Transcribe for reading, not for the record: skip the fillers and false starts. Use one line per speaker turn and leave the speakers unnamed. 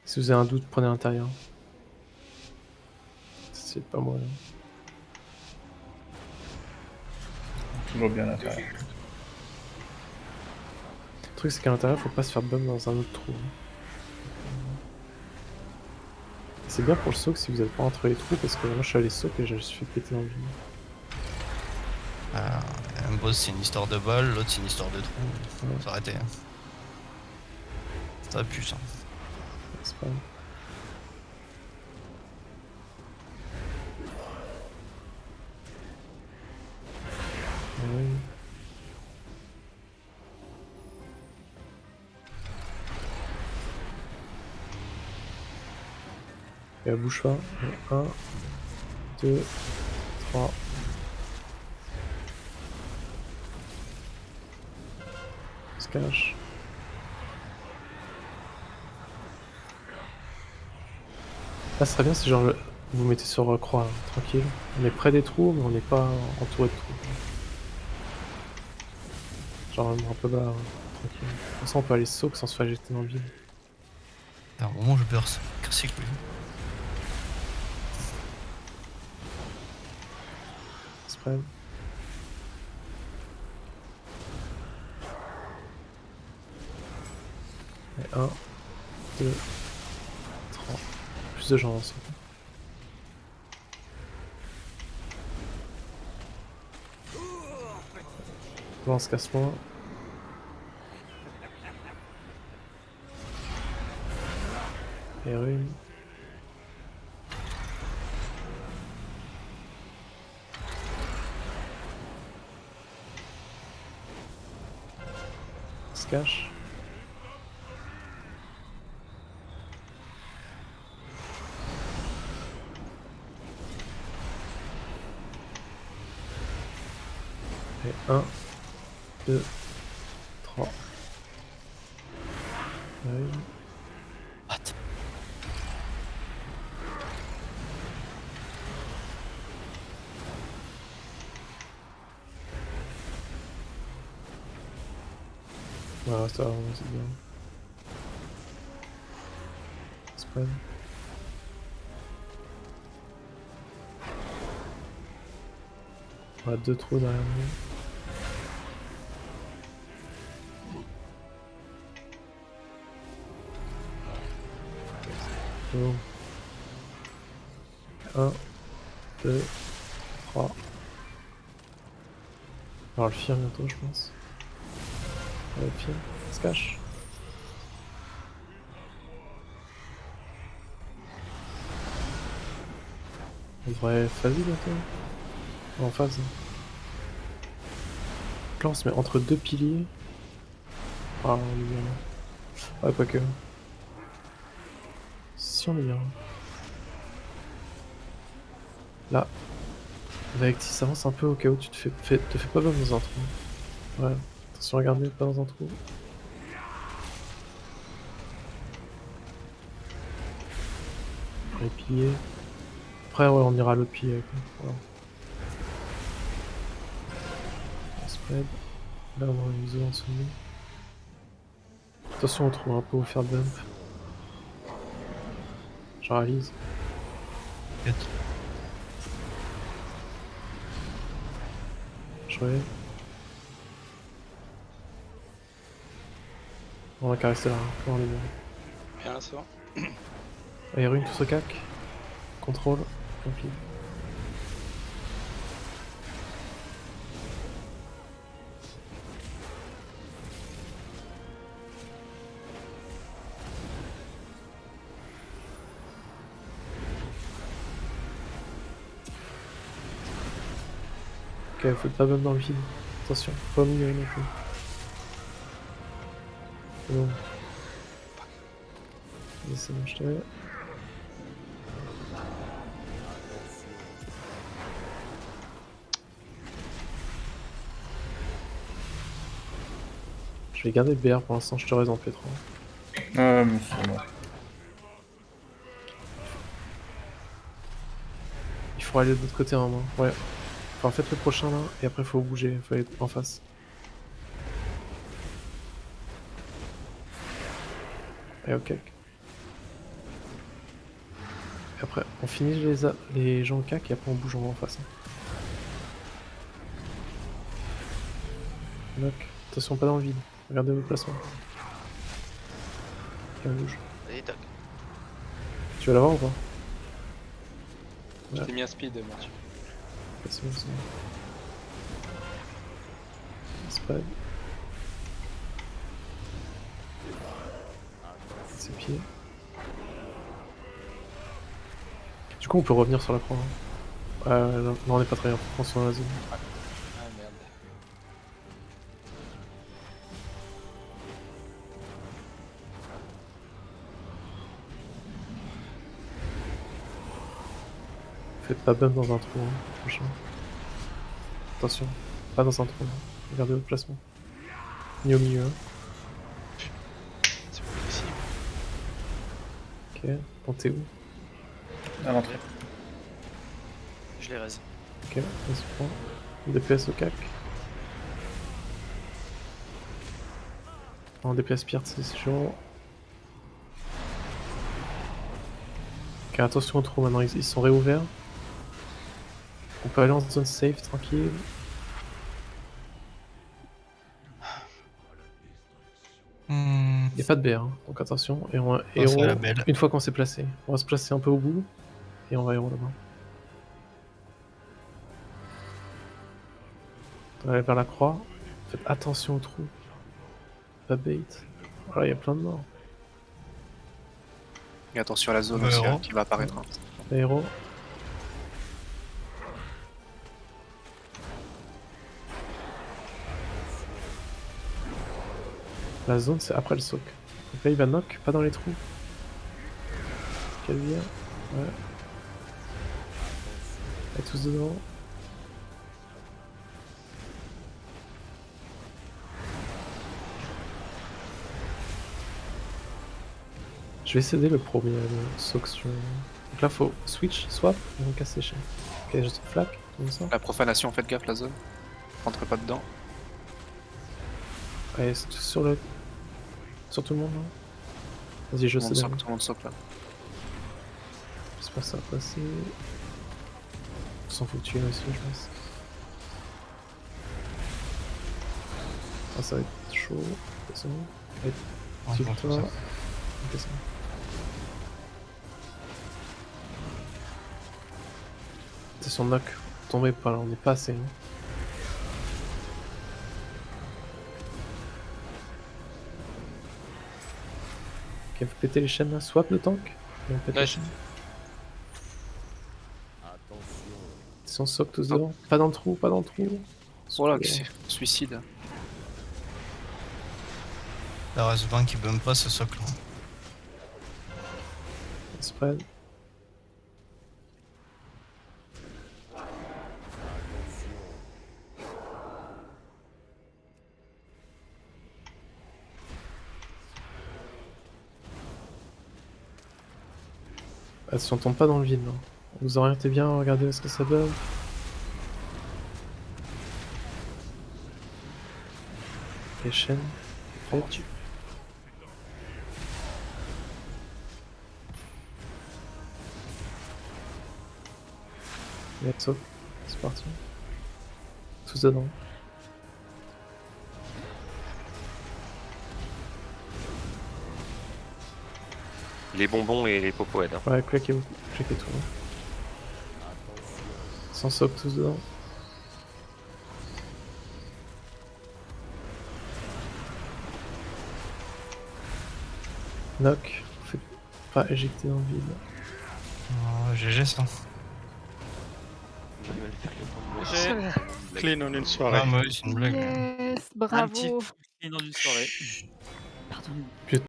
Si vous avez un doute, prenez l'intérieur. C'est pas moi là.
Toujours bien à l'intérieur.
Le truc c'est qu'à l'intérieur faut pas se faire bum dans un autre trou. C'est bien pour le soak si vous êtes pas entre les trous parce que moi je suis allé soak et je me suis fait péter dans le vide.
Un boss c'est une histoire de bol, l'autre c'est une histoire de trou.
Ouais.
Faut s'arrêter. Ça pue ça.
C'est pas grave. Ouais. Et la bouche pas. 1, 2, 3. On se cache. Là, ce serait bien si genre vous mettez sur croix, là, tranquille. On est près des trous, mais on n'est pas entouré de trous. Genre un peu bas, tranquille. Comme ça, on peut aller soak sans se faire jeter dans le vide.
À un moment je burst. Cassez que lui.
Spread. Et 1, 2, 3. Plus de gens aussi. Là, on se casse moins. Et rune. On se cache. Et 1, 2, 3. Rune.
What?
Voilà, ça va, c'est bien. Spread. On a 2 trous derrière nous. Oh. 1, 2, 3. On va le faire bientôt, je pense. On va le faire. On se cache. On devrait être phasé bientôt. En phase. Là, on se met entre deux piliers. Ah, on est bien là. Ouais, pas que. Si on est bien. Là. Avec si ça avance un peu au cas où tu te fais pas mal dans un trou. Ouais. Attention, regardez, pas dans un trou. Les piliers. Après, ouais, on ira à l'autre pilier avec eux. Voilà. On spread. Là, on a une zone en dessous de nous. Attention, on trouve un peu où faire bump. Je réalise. Je vais. On va qu'à rester là. On est bien.
Bien là, ça va.
Aérune, tout se cac. Contrôle. Rapide. Ok, faut pas même dans le vide. Attention, pas mouiller non plus. C'est bon. Et c'est bon, je t'avais. Je vais garder le BR pour l'instant, je te raise en P3.
Ah, mais c'est bon.
Il faut aller de l'autre côté en main. Ouais. Enfin, faites le prochain là, et après faut bouger, faut aller en face. Et ok. Et après, on finit les gens au cac et après on bouge en face. Hein. Knock. Attention, pas dans le vide. Regardez vos placements. Ok, on bouge.
Allez, tac.
Tu vas l'avoir ou pas?
Je t'ai mis un speed, Mathieu.
C'est bon, c'est bon. Spread. Ses pieds. Du coup, on peut revenir sur la croix. Hein. Non, on n'est pas très bien. On est dans la zone.
Ah merde.
Faites pas bump dans un trou, hein, prochain. Attention, pas dans un trou. Hein. Regardez votre placement. Ni au milieu. Hein.
C'est pas possible.
Ok, tentez où?
À l'entrée.
Je les raise.
Ok, on se prend. DPS au cac. En DPS pire, c'est sûr. Ok, attention au trou maintenant, ils sont réouverts. On peut aller en zone safe, tranquille. Il n'y a pas de BR, hein, donc attention. Et on
c'est
héros,
la belle.
une fois qu'on s'est placé, on va se placer un peu au bout. Et on va héros là-bas. On va aller vers la croix. Faites attention au trou. Pas bait. Voilà, il y a plein de morts.
Et attention à la zone
Le
aussi
héros.
hein, qui va apparaître. Hein.
Les héros. La zone, c'est après le soc. Donc là, il va knock, pas dans les trous. Calvier. Ouais. Et tous dedans. Je vais céder le premier, le soc sur... Donc là, faut switch, swap, et on casse les chaînes. Ok, je flac, tout ça.
La profanation, faites gaffe la zone. Rentrez pas dedans.
Allez, c'est sur le... Sur tout le monde, là. Vas-y, je
Tout le monde
cède.
socle, tout le monde socle là.
J'espère que ça va passer. On s'en fout de tuer aussi, je pense. Ah, ça va être chaud. C'est bon. Allez,
On
tire
prend
toi.
tout ça.
Ok, c'est bon. Attention, knock. Tombez pas là, on est pas assez. Hein. Ok, vous pétez les chaînes là. Swap le tank. Et on pète
Ouais,
les chaînes. Attention, soc tous devant. Pas dans le trou, pas dans le trou.
Voilà,
Super.
c'est suicide.
La race 20 qui bump pas ce socle.
Spread. Attention, on tombe pas dans le vide là. Vous orientez bien, regardez ce que ça donne. Les chaînes. Faites. Let's go. C'est parti. Tous dedans.
Les bonbons et les popoèdes. Hein.
Ouais, claquez tout. Hein. Sans soc, tous dedans. Knock. Faites pas éjecter dans le vide.
GG ça.
Clean en une soirée.
Ah, moi, c'est une blague.
Yes,
Un petit
bravo.
clean dans une soirée.
Pardon.